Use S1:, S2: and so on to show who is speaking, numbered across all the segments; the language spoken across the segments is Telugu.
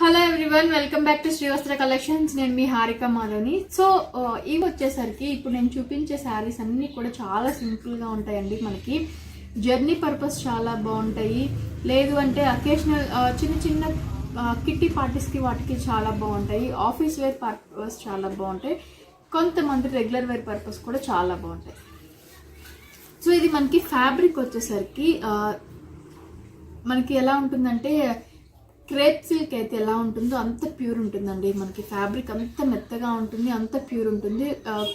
S1: Hello everyone, welcome back to Srivastra collections. నేను మీ హారిక మాధవని. సో ఇవి వచ్చేసరికి ఇప్పుడు నేను చూపించే శారీస్ అన్నీ కూడా చాలా సింపుల్గా ఉంటాయండి. మనకి జర్నీ పర్పస్ చాలా బాగుంటాయి, లేదు అంటే అకేషనల్ చిన్న చిన్న కిట్టి పార్టీస్కి వాటికి చాలా బాగుంటాయి. ఆఫీస్ వేర్ పర్పస్ చాలా బాగుంటాయి, కొంతమంది రెగ్యులర్ వేర్ పర్పస్ కూడా చాలా బాగుంటాయి. సో ఇది మనకి ఫ్యాబ్రిక్ వచ్చేసరికి మనకి ఎలా ఉంటుందంటే క్రేప్ సిల్క్ అయితే ఎలా ఉంటుందో అంత ప్యూర్ ఉంటుందండి. మనకి ఫ్యాబ్రిక్ అంత మెత్తగా ఉంటుంది, అంత ప్యూర్ ఉంటుంది.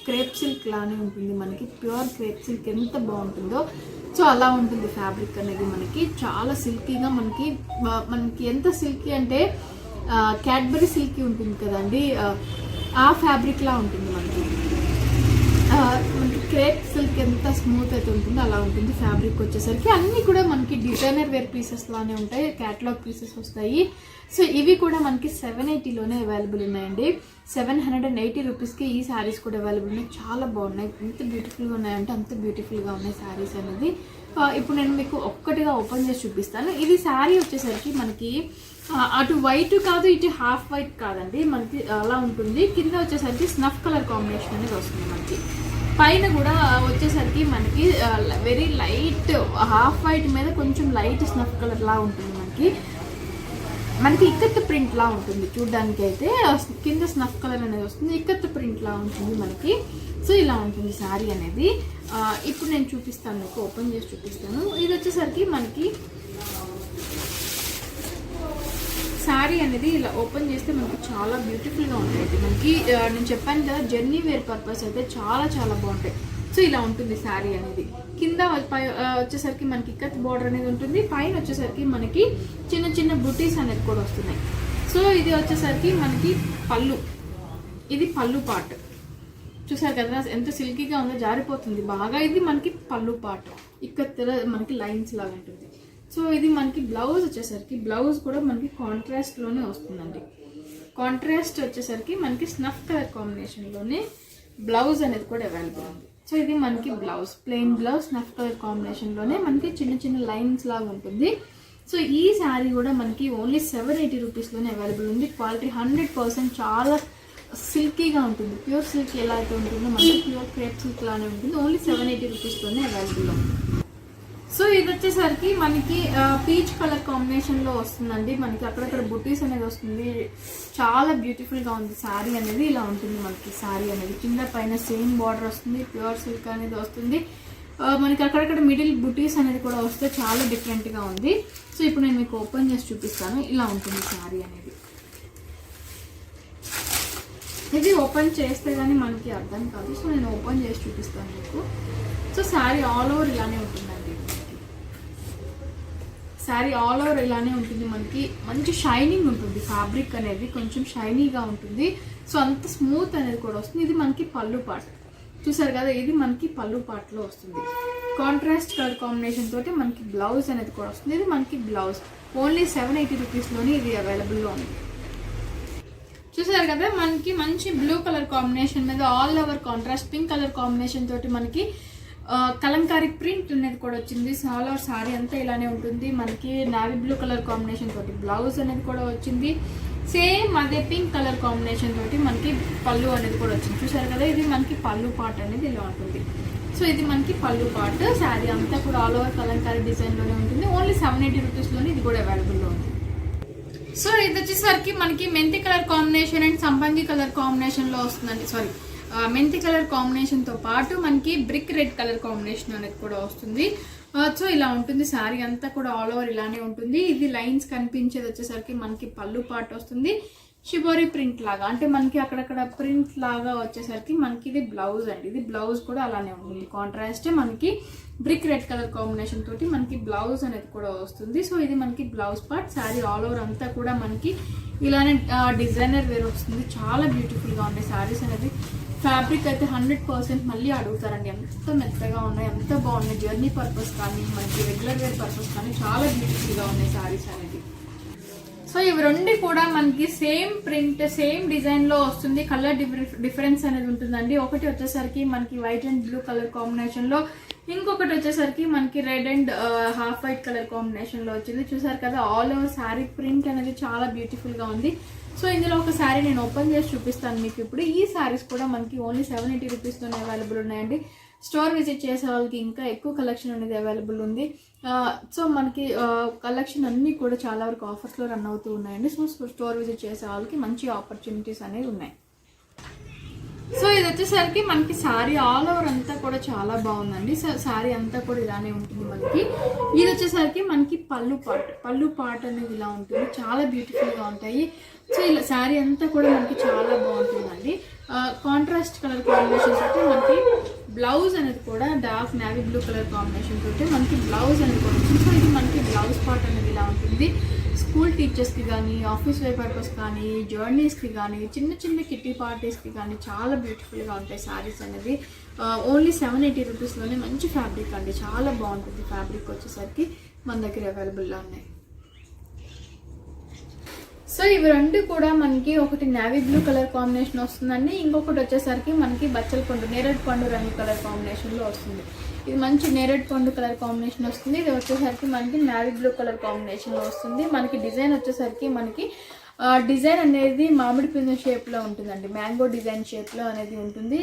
S1: క్రేప్ సిల్క్ లానే ఉంటుంది, మనకి ప్యూర్ క్రేప్ సిల్క్ ఎంత బాగుంటుందో సో అలా ఉంటుంది ఫ్యాబ్రిక్ అనేది. మనకి చాలా సిల్కీగా, మనకి ఎంత సిల్కీ అంటే క్యాడ్బరీ సిల్కీ ఉంటుంది కదండి, ఆ ఫ్యాబ్రిక్ లా ఉంటుంది. మనకి క్రేప్ సిల్క్ ఎంత స్మూత్ అయితే ఉంటుందో అలా ఉంటుంది ఫ్యాబ్రిక్ వచ్చేసరికి. అన్నీ కూడా మనకి డిజైనర్ వేర్ పీసెస్ లానే ఉంటాయి, క్యాటలాగ్ పీసెస్ వస్తాయి. సో ఇవి కూడా మనకి 780లోనే అవైలబుల్ ఉన్నాయండి. 780 రూపీస్కి ఈ శారీస్ కూడా అవైలబుల్ ఉన్నాయి. చాలా బాగున్నాయి, ఎంత బ్యూటిఫుల్గా ఉన్నాయంటే అంత బ్యూటిఫుల్గా ఉన్నాయి శారీస్ అనేది. ఇప్పుడు నేను మీకు ఒక్కటిగా ఓపెన్ చేసి చూపిస్తాను. ఇది శారీ వచ్చేసరికి మనకి అటు వైట్ కాదు, ఇటు హాఫ్ వైట్ కాదండి, మనకి అలా ఉంటుంది. కింద వచ్చేసరికి స్నఫ్ కలర్ కాంబినేషన్ అనేది వస్తుంది. మనకి పైన కూడా వచ్చేసరికి మనకి వెరీ లైట్ హాఫ్ వైట్ మీద కొంచెం లైట్ స్నఫ్ కలర్ లా ఉంటుంది. మనకి ఇక్కత్ ప్రింట్ లా ఉంటుంది చూడడానికి. అయితే కింద స్నఫ్ కలర్ అనేది వస్తుంది, ఇక్కత్ ప్రింట్ లా ఉంటుంది మనకి. సో ఇలా ఉంటుంది శారీ అనేది. ఇప్పుడు నేను చూపిస్తాను మీకు, ఓపెన్ చేసి చూపిస్తాను. ఇది వచ్చేసరికి మనకి శారీ అనేది ఇలా ఓపెన్ చేస్తే మనకి చాలా బ్యూటిఫుల్గా ఉంటుంది. మనకి నేను చెప్పాను కదా, జర్నీ వేర్ పర్పస్ అయితే చాలా చాలా బాగుంటాయి. సో ఇలా ఉంటుంది శారీ అనేది. కింద వచ్చేసరికి మనకి ఇక్కత్ బార్డర్ అనేది ఉంటుంది, పైన వచ్చేసరికి మనకి చిన్న చిన్న బుటీస్ అనేది కూడా వస్తున్నాయి. సో ఇది వచ్చేసరికి మనకి పళ్ళు, ఇది పళ్ళు పార్ట్ చూసారు కదా ఎంత సిల్కీగా ఉందో, జారిపోతుంది బాగా. ఇది మనకి పళ్ళు పార్ట్, ఇక్కత్ మనకి లైన్స్ లాగా ఉంటుంది. సో ఇది మనకి బ్లౌజ్ వచ్చేసరికి, బ్లౌజ్ కూడా మనకి కాంట్రాస్ట్లోనే వస్తుందండి. కాంట్రాస్ట్ వచ్చేసరికి మనకి స్నఫ్ కలర్ కాంబినేషన్లోనే బ్లౌజ్ అనేది కూడా అవైలబుల్ ఉంది. సో ఇది మనకి blouse, plain blouse snuff colour కాంబినేషన్లోనే మనకి చిన్న చిన్న లైన్స్ లాగా ఉంటుంది. సో ఈ శారీ కూడా మనకి ఓన్లీ 780 రూపీస్లోనే అవైలబుల్ ఉంది. క్వాలిటీ 100% చాలా సిల్కీగా ఉంటుంది. ప్యూర్ సిల్క్ ఎలా అయితే ఉంటుందో మనకి ప్యూర్ క్రేప్ సిల్క్ లానే ఉంటుంది. ఓన్లీ 780 రూపీస్లోనే అవైలబుల్ ఉంది. సో ఇది వచ్చేసరికి మనకి పీచ్ కలర్ కాంబినేషన్లో వస్తుందండి. మనకి అక్కడక్కడ బుటీస్ అనేది వస్తుంది, చాలా బ్యూటిఫుల్గా ఉంది శారీ అనేది. ఇలా ఉంటుంది మనకి శారీ అనేది. కింద పైన సేమ్ బార్డర్ వస్తుంది, ప్యూర్ సిల్క్ అనేది వస్తుంది. మనకి అక్కడక్కడ మిడిల్ బుటీస్ అనేది కూడా వస్తే చాలా డిఫరెంట్గా ఉంది. సో ఇప్పుడు నేను మీకు ఓపెన్ చేసి చూపిస్తాను. ఇలా ఉంటుంది శారీ అనేది. ఇది ఓపెన్ చేస్తే కానీ మనకి అర్థం కాదు, సో నేను ఓపెన్ చేసి చూపిస్తాను మీకు. సో శారీ ఆల్ ఓవర్ ఇలానే ఉంటుందండి. శారీ ఆల్ ఓవర్ ఇలానే ఉంటుంది. మనకి మంచి షైనింగ్ ఉంటుంది, ఫ్యాబ్రిక్ అనేది కొంచెం షైనీగా ఉంటుంది. సో అంత స్మూత్ అనేది కూడా వస్తుంది. ఇది మనకి పళ్ళు పార్ట్ చూసారు కదా, ఇది మనకి పళ్ళు పార్ట్లో వస్తుంది. కాంట్రాస్ట్ కలర్ కాంబినేషన్ తోటి మనకి బ్లౌజ్ అనేది కూడా వస్తుంది. ఇది మనకి బ్లౌజ్ ఓన్లీ 780 రూపీస్లోనే ఇది అవైలబుల్లో ఉంది. చూసారు కదా, మనకి మంచి బ్లూ కలర్ కాంబినేషన్ మీద all over contrast pink colour combination తోటి మనకి కలంకారీ ప్రింట్ అనేది కూడా వచ్చింది. ఆల్ ఓవర్ శారీ అంతా ఇలానే ఉంటుంది. మనకి నావీ బ్లూ కలర్ కాంబినేషన్ తోటి బ్లౌజ్ అనేది కూడా వచ్చింది. సేమ్ అదే పింక్ కలర్ కాంబినేషన్ తోటి మనకి పళ్ళు అనేది కూడా వచ్చింది. చూసారు కదా, ఇది మనకి పళ్ళు పార్ట్ అనేది ఇలా ఉంటుంది. సో ఇది మనకి పళ్ళు పార్ట్. శారీ అంతా కూడా ఆల్ ఓవర్ కలంకారీ డిజైన్లోనే ఉంటుంది. ఓన్లీ 780 రూపీస్లోనే ఇది కూడా అవైలబుల్లో ఉంది. సో ఇది వచ్చేసరికి మనకి మెంతి కలర్ కాంబినేషన్ అండ్ సంపంగి కలర్ కాంబినేషన్లో వస్తుందండి. మెంతి కలర్ కాంబినేషన్తో పాటు మనకి బ్రిక్ రెడ్ కలర్ కాంబినేషన్ అనేది కూడా వస్తుంది. సో ఇలా ఉంటుంది శారీ అంతా కూడా ఆల్ ఓవర్ ఇలానే ఉంటుంది. ఇది లైన్స్ కనిపించేది వచ్చేసరికి మనకి పళ్ళు పార్ట్ వస్తుంది. షిబోరి ప్రింట్ లాగా, అంటే మనకి అక్కడక్కడ ప్రింట్ లాగా వచ్చేసరికి మనకి ఇది బ్లౌజ్ అండి. ఇది బ్లౌజ్ కూడా అలానే ఉంటుంది. కాంట్రాస్ట్ మనకి బ్రిక్ రెడ్ కలర్ కాంబినేషన్ తోటి మనకి బ్లౌజ్ అనేది కూడా వస్తుంది. సో ఇది మనకి blouse part. Sari all over అంతా కూడా మనకి ఇలానే డిజైనర్ వేర్ వస్తుంది. చాలా బ్యూటిఫుల్గా ఉన్నాయి శారీస్ అనేది. ఫ్యాబ్రిక్ అయితే 100% మళ్ళీ అడుగుతారండి, ఎంత మెత్తగా ఉన్నాయి, ఎంత బాగున్నాయి. జర్నీ పర్పస్ కానీ మనకి రెగ్యులర్ వేర్ పర్పస్ కానీ చాలా బ్యూటిఫుల్గా ఉన్నాయి శారీస్ అనేది. సో ఇవి రెండు కూడా మనకి సేమ్ ప్రింట్ సేమ్ డిజైన్లో వస్తుంది. కలర్ డిఫరెన్స్ అనేది ఉంటుందండి. ఒకటి వచ్చేసరికి మనకి వైట్ అండ్ బ్లూ కలర్ కాంబినేషన్లో ఇంకొకటి వచ్చేసరికి మనకి red and half white colour combination లో వచ్చింది. చూసారు కదా ఆల్ ఓవర్ శారీ ప్రింట్ అనేది చాలా బ్యూటిఫుల్ గా ఉంది. సో ఇందులో ఒక శారీ నేను ఓపెన్ చేసి చూపిస్తాను మీకు ఇప్పుడు. ఈ శారీస్ కూడా మనకి ఓన్లీ 780 రూపీస్లోనే అవైలబుల్ ఉన్నాయండి. స్టోర్ విజిట్ చేసే వాళ్ళకి ఇంకా ఎక్కువ కలెక్షన్ అనేది అవైలబుల్ ఉంది. సో మనకి కలెక్షన్ అన్నీ కూడా చాలా వరకు ఆఫర్స్లో రన్ అవుతూ ఉన్నాయండి. సో స్టోర్ విజిట్ చేసే వాళ్ళకి మంచి ఆపర్చునిటీస్ అనేవి ఉన్నాయి. సో ఇది వచ్చేసరికి మనకి శారీ ఆల్ ఓవర్ అంతా కూడా చాలా బాగుందండి. సో శారీ అంతా కూడా ఇలానే ఉంటుంది మనకి. ఇది వచ్చేసరికి మనకి పళ్ళు పార్ట్ అనేది ఇలా ఉంటుంది, చాలా బ్యూటిఫుల్గా ఉంటాయి. సో ఇలా శారీ అంతా కూడా మనకి చాలా బాగుంటుందండి. కాంట్రాస్ట్ కలర్ కాంబినేషన్ తోటి మనకి బ్లౌజ్ అనేది కూడా dark navy blue colour combination తోటి మనకి బ్లౌజ్ అనేది కూడా వచ్చింది. సో ఇది మనకి బ్లౌజ్ పార్ట్ అనేది ఇలా ఉంటుంది. స్కూల్ టీచర్స్కి కానీ, ఆఫీస్ వేర్ పర్పస్ కానీ, జర్నీస్కి కానీ, చిన్న చిన్న కిట్టి పార్టీస్కి కానీ చాలా బ్యూటిఫుల్గా ఉంటాయి శారీస్ అనేది. ఓన్లీ 780 రూపీస్లోనే మంచి ఫ్యాబ్రిక్ అండి, చాలా బాగుంటుంది ఫ్యాబ్రిక్ వచ్చేసరికి మన దగ్గర అవైలబుల్లో ఉన్నాయి. సో ఇవి రెండు కూడా మనకి ఒకటి నేవీ బ్లూ కలర్ కాంబినేషన్ వస్తుందండి, ఇంకొకటి వచ్చేసరికి మనకి బచ్చల పండు నేరేడు పండు రంగు కలర్ కాంబినేషన్లో వస్తుంది. ఇది మంచి నేరేడు పండు కలర్ కాంబినేషన్ వస్తుంది. ఇది వచ్చేసరికి మనకి నేవీ బ్లూ కలర్ కాంబినేషన్లో వస్తుంది. మనకి డిజైన్ వచ్చేసరికి మనకి డిజైన్ అనేది మామిడి పిందె షేప్లో ఉంటుందండి, మ్యాంగో డిజైన్ షేప్లో అనేది ఉంటుంది.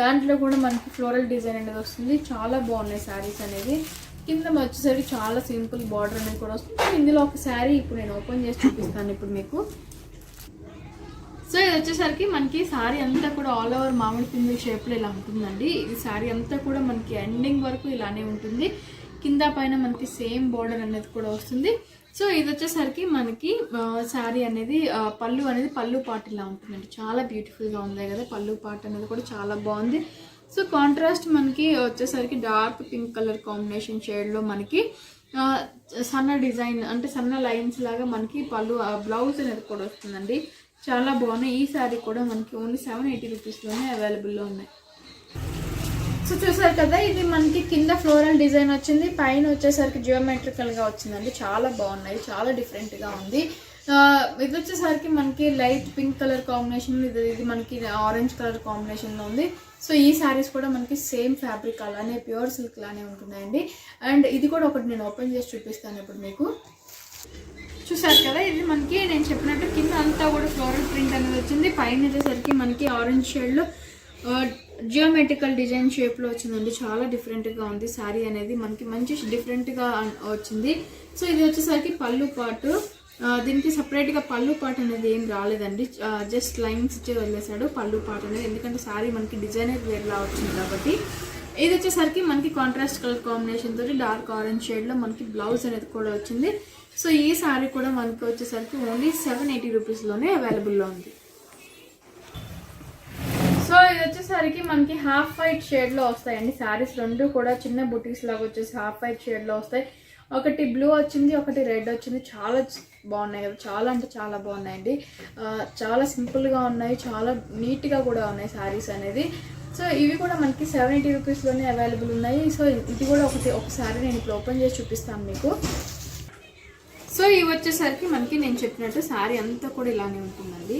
S1: దాంట్లో కూడా మనకి ఫ్లోరల్ డిజైన్ అనేది వస్తుంది. చాలా బాగున్నాయి శారీస్ అనేది. కింద వచ్చేసరికి చాలా సింపుల్ బార్డర్ అనేది కూడా వస్తుంది. ఇందులో ఒక శారీ ఇప్పుడు నేను ఓపెన్ చేసి చూపిస్తాను ఇప్పుడు మీకు. సో ఇది వచ్చేసరికి మనకి శారీ అంతా కూడా ఆల్ ఓవర్ మామిడి పిందె షేప్లో ఇలా ఉంటుందండి. ఇది శారీ అంతా కూడా మనకి ఎండింగ్ వరకు ఇలానే ఉంటుంది. కింద పైన మనకి సేమ్ బార్డర్ అనేది కూడా వస్తుంది. సో ఇది వచ్చేసరికి మనకి శారీ అనేది పళ్ళు పార్ట్ ఇలా ఉంటుందండి, చాలా బ్యూటిఫుల్గా ఉంది కదా. పళ్ళు పార్ట్ అనేది కూడా చాలా బాగుంది. సో కాంట్రాస్ట్ మనకి వచ్చేసరికి డార్క్ పింక్ కలర్ కాంబినేషన్ షేడ్లో మనకి సన్న డిజైన్ అంటే సన్న లైన్స్ లాగా మనకి బ్లౌజ్ అనేది కూడా వస్తుందండి, చాలా బాగున్నాయి. ఈ శారీ కూడా మనకి ఓన్లీ 780 రూపీస్లోనే అవైలబుల్లో ఉన్నాయి. సో చూసారు కదా, ఇది మనకి కింద ఫ్లోరల్ డిజైన్ వచ్చింది, పైన వచ్చేసరికి జియోమెట్రికల్గా వచ్చిందండి. చాలా బాగున్నాయి, చాలా డిఫరెంట్గా ఉంది. ఇది వచ్చేసరికి మనకి లైట్ పింక్ కలర్ కాంబినేషన్, ఇది మనకి ఆరెంజ్ కలర్ కాంబినేషన్లో ఉంది. సో ఈ శారీస్ కూడా మనకి సేమ్ ఫ్యాబ్రిక్ అలానే ప్యూర్ సిల్క్ లానే ఉంటున్నాయండి. అండ్ ఇది కూడా ఒకటి నేను ఓపెన్ చేసి చూపిస్తాను ఇప్పుడు మీకు. చూసారు కదా, ఇది మనకి నేను చెప్పినట్టు కింద అంతా కూడా ఫ్లోరల్ ప్రింట్ అనేది వచ్చింది. పైన వచ్చేసరికి మనకి ఆరెంజ్ షేడ్లో జియోమెట్రికల్ డిజైన్ షేప్లో వచ్చిందండి, చాలా డిఫరెంట్గా ఉంది శారీ అనేది, మనకి మంచి డిఫరెంట్గా వచ్చింది. సో ఇది వచ్చేసరికి పళ్ళు పాటు, దీనికి సపరేట్గా పళ్ళు పాట అనేది ఏం రాలేదండి, జస్ట్ లైన్స్ ఇచ్చి వదిలేసాడు పళ్ళు పాట అనేది, ఎందుకంటే శారీ మనకి డిజైనర్ వేర్లా వచ్చింది కాబట్టి. ఇది వచ్చేసరికి మనకి కాంట్రాస్ట్ కలర్ కాంబినేషన్ తోటి డార్క్ ఆరెంజ్ షేడ్లో మనకి బ్లౌజ్ అనేది కూడా వచ్చింది. సో ఈ శారీ కూడా మనకి వచ్చేసరికి ఓన్లీ 780 రూపీస్లోనే అవైలబుల్లో ఉంది. సో ఇది వచ్చేసరికి మనకి హాఫ్ వైట్ షేడ్లో వస్తాయండి శారీస్, రెండు కూడా చిన్న బుటీస్ లాగా వచ్చేసి హాఫ్ వైట్ షేడ్లో వస్తాయి. ఒకటి బ్లూ వచ్చింది, ఒకటి రెడ్ వచ్చింది. చాలా బాగున్నాయి కదా, చాలా అంటే చాలా బాగున్నాయండి. చాలా సింపుల్గా ఉన్నాయి, చాలా నీట్గా కూడా ఉన్నాయి శారీస్ అనేది. సో ఇవి కూడా మనకి 780 రూపీస్లోనే అవైలబుల్ ఉన్నాయి. సో ఇది కూడా ఒకసారి నేను ఇప్పుడు ఓపెన్ చేసి చూపిస్తాను మీకు. సో ఇవి వచ్చేసరికి మనకి నేను చెప్పినట్టు శారీ అంతా కూడా ఇలానే ఉంటుందండి.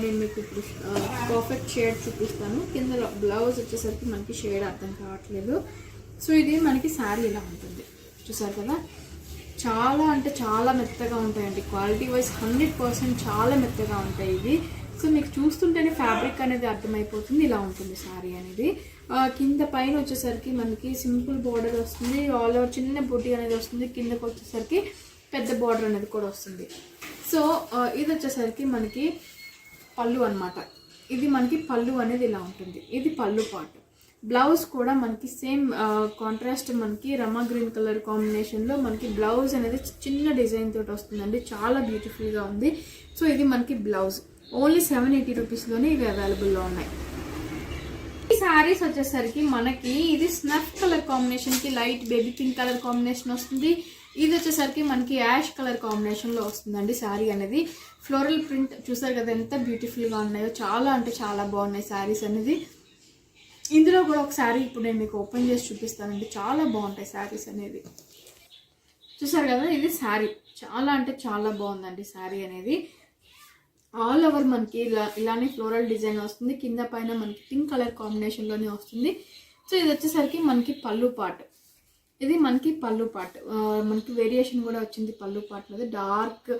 S1: నేను మీకు ఇప్పుడు పర్ఫెక్ట్ షేడ్ చూపిస్తాను. కింద బ్లౌజ్ వచ్చేసరికి మనకి షేడ్ అర్థం కావట్లేదు. సో ఇది మనకి శారీ ఇలా ఉంటుంది, చూసారు కదా. చాలా అంటే చాలా మెత్తగా ఉంటాయండి, క్వాలిటీ వైజ్ 100% చాలా మెత్తగా ఉంటాయి ఇవి. సో మీకు చూస్తుంటేనే ఫ్యాబ్రిక్ అనేది అర్థమైపోతుంది, ఇలా ఉంటుంది శారీ అనేది. కింద పైన వచ్చేసరికి మనకి సింపుల్ బార్డర్ వస్తుంది, ఆల్ ఓవర్ చిన్న బుట్టి అనేది వస్తుంది, కిందకి వచ్చేసరికి పెద్ద బార్డర్ అనేది కూడా వస్తుంది. సో ఇది వచ్చేసరికి మనకి పళ్ళు అనమాట, ఇది మనకి పళ్ళు అనేది ఇలా ఉంటుంది, ఇది పళ్ళు పార్ట్. బ్లౌజ్ కూడా మనకి సేమ్ కాంట్రాస్ట్ మనకి రమా గ్రీన్ కలర్ కాంబినేషన్లో మనకి బ్లౌజ్ అనేది చిన్న డిజైన్ తోటి వస్తుందండి, చాలా బ్యూటిఫుల్గా ఉంది. సో ఇది మనకి బ్లౌజ్ ఓన్లీ 780 రూపీస్లోనే ఇవి అవైలబుల్లో ఉన్నాయి. ఈ శారీస్ వచ్చేసరికి మనకి ఇది స్నఫ్ కలర్ కాంబినేషన్కి light baby pink colour combination వస్తుంది. ఇది వచ్చేసరికి మనకి యాష్ కలర్ కాంబినేషన్లో వస్తుందండి శారీ అనేది. ఫ్లోరల్ ప్రింట్ చూసారు కదా ఎంత బ్యూటిఫుల్గా ఉన్నాయో, చాలా అంటే చాలా బాగున్నాయి శారీస్ అనేది. ఇందులో కూడా ఒక శారీ ఇప్పుడు నేను మీకు ఓపెన్ చేసి చూపిస్తానండి, చాలా బాగుంటాయి శారీస్ అనేది. చూసారు కదా, ఇది శారీ చాలా అంటే చాలా బాగుందండి శారీ అనేది. ఆల్ ఓవర్ మనకి ఇలానే ఫ్లోరల్ డిజైన్ వస్తుంది, కింద పైన మనకి పింక్ కలర్ కాంబినేషన్లోనే వస్తుంది. సో ఇది వచ్చేసరికి మనకి పళ్ళు పార్ట్. ఇది మనకి పళ్ళు పార్ట్. మనకి వేరియేషన్ కూడా వచ్చింది పళ్ళు పార్ట్ మీద. డార్క్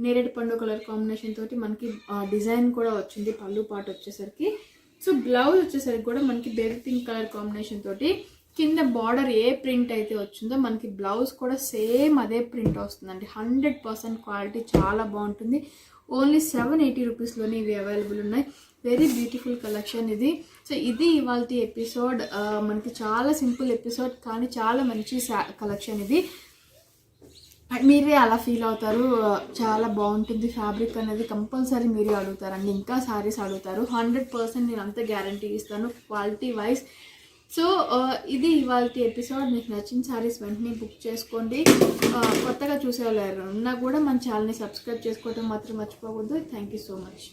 S1: నేరేడు పండు కలర్ కాంబినేషన్ తోటి మనకి డిజైన్ కూడా వచ్చింది పళ్ళు పార్ట్ వచ్చేసరికి. సో బ్లౌజ్ వచ్చేసరికి కూడా మనకి బేబీ పింక్ కలర్ కాంబినేషన్ తోటి కింద బార్డర్ ఏ ప్రింట్ అయితే వచ్చిందో మనకి బ్లౌజ్ కూడా సేమ్ అదే ప్రింట్ వస్తుందండి. 100% క్వాలిటీ చాలా బాగుంటుంది. ఓన్లీ 780 రూపీస్లోనే ఇవి అవైలబుల్ ఉన్నాయి. వెరీ బ్యూటిఫుల్ కలెక్షన్ ఇది. సో ఇది ఇవాళ ఎపిసోడ్. మనకి చాలా సింపుల్ ఎపిసోడ్ కానీ చాలా మంచి కలెక్షన్ ఇది. మీరే అలా ఫీల్ అవుతారు. చాలా బాగుంటుంది ఫ్యాబ్రిక్ అనేది. కంపల్సరీ మీరే అడుగుతారండి, ఇంకా శారీస్ అడుగుతారు. 100% నేను అంత గ్యారంటీ ఇస్తాను క్వాలిటీ వైజ్. సో ఇది ఇవాళ ఎపిసోడ్. మీకు నచ్చిన శారీస్ వెంటనే బుక్ చేసుకోండి. కొత్తగా చూసేవాళ్ళు ఉన్నా కూడా మన ఛానల్ని సబ్స్క్రైబ్ చేసుకోవడం మాత్రం మర్చిపోవద్దు. Thank you so much.